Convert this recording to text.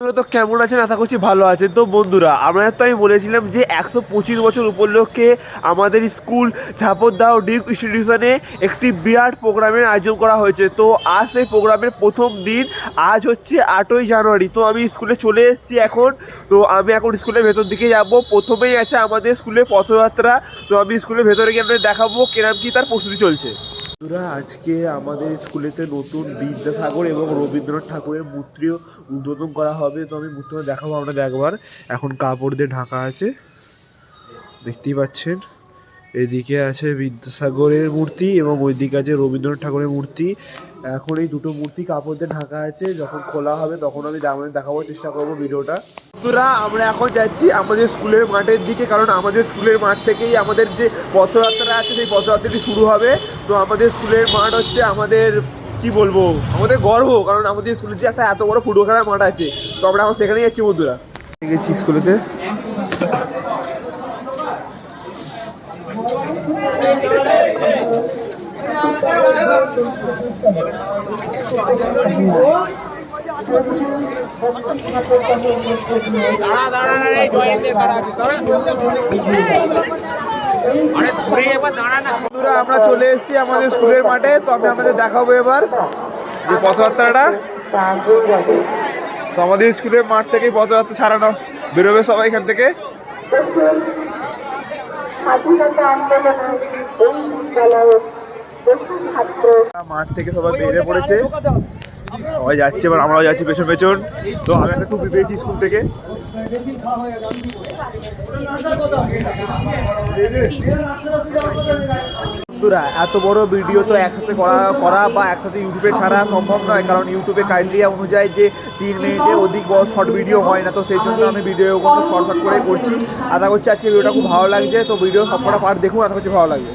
তো কেমন আছেন? আশা করছি ভালো আছেন। তো বন্ধুরা, আমি বলেছিলাম যে 125 বছর উপলক্ষে আমাদের স্কুল ঝাপরদাহ ডিপ ইনস্টিটিউশনে একটি বিরাট প্রোগ্রামের আয়োজন করা হয়েছে। তো আজ সেই প্রোগ্রামের প্রথম দিন, আজ হচ্ছে 8ই জানুয়ারি। তো আমি স্কুলে চলে এসেছি এখন। তো আমি এখন স্কুলের ভেতর দিকে যাব। প্রথমেই আছে আমাদের স্কুলের পথযাত্রা। তো আমি স্কুলের ভেতরে গিয়ে আপনাদের দেখাবো কিরম কি তার প্রস্তুতি চলছে। বন্ধুরা, আজকে আমাদের স্কুলেতে নতুন বিদ্যাসাগর এবং রবীন্দ্রনাথ ঠাকুরের মূর্তিও উদ্বোধন করা হবে। তো আমি মূর্তিটা দেখাবো আপনাদের একবার। এখন কাপড় দিয়ে ঢাকা আছে, দেখতেই পাচ্ছেন। এদিকে আছে বিদ্যাসাগরের মূর্তি এবং ওইদিকে আছে রবীন্দ্রনাথ ঠাকুরের মূর্তি। এখন এই দুটো মূর্তি কাপড় দিয়ে ঢাকা আছে, যখন খোলা হবে তখন আমি দেখাবার চেষ্টা করবো ভিডিওটা। বন্ধুরা, আমরা এখন যাচ্ছি আমাদের স্কুলের মাঠের দিকে, কারণ আমাদের স্কুলের মাঠ থেকেই আমাদের যে পথযাত্রা আছে সেই পথযাত্রাটি শুরু হবে। তো আমাদের স্কুলের মাঠ হচ্ছে আমাদের কি বলবো, আমাদের গর্ব, কারণ আমাদের স্কুলে যে একটা এত বড় ফুটবল খেলার মাঠ আছে। তো আমরা এখন সেখানে যাচ্ছি বন্ধুরা। গেছি স্কুলেতে। আমরা চলে এসেছি আমাদের স্কুলের মাঠে। তো আমি আপনাদের দেখাবো এবার যে পথযাত্রাটা। তো আমাদের স্কুলের মাঠ থেকেই পথযাত্রা ছাড়ানো বেরোবে সবাই এখান থেকে। মাঠ থেকে সবাই বেরিয়ে পড়েছে, সবাই যাচ্ছে, এবার আমরাও যাচ্ছি পেছন পেছন। তো আমি একটা টুপি পেয়েছি স্কুল থেকে। বন্ধুরা, এত বড় ভিডিও তো একসাথে করা বা একসাথে ইউটিউবে ছাড়া সম্ভব নয়, কারণ ইউটিউবে ক্রাইটেরিয়া অনুযায়ী যে 3 মিনিটের অধিক বড় শর্ট ভিডিও হয় না। তো সেই জন্য আমি ভিডিওগুলো শর্ট করে করছি। আশা করছি আজকে ভিডিওটা খুব ভালো লাগছে। তো ভিডিও সবকটা পার্ট দেখুন, আশা করছি ভালো লাগবে।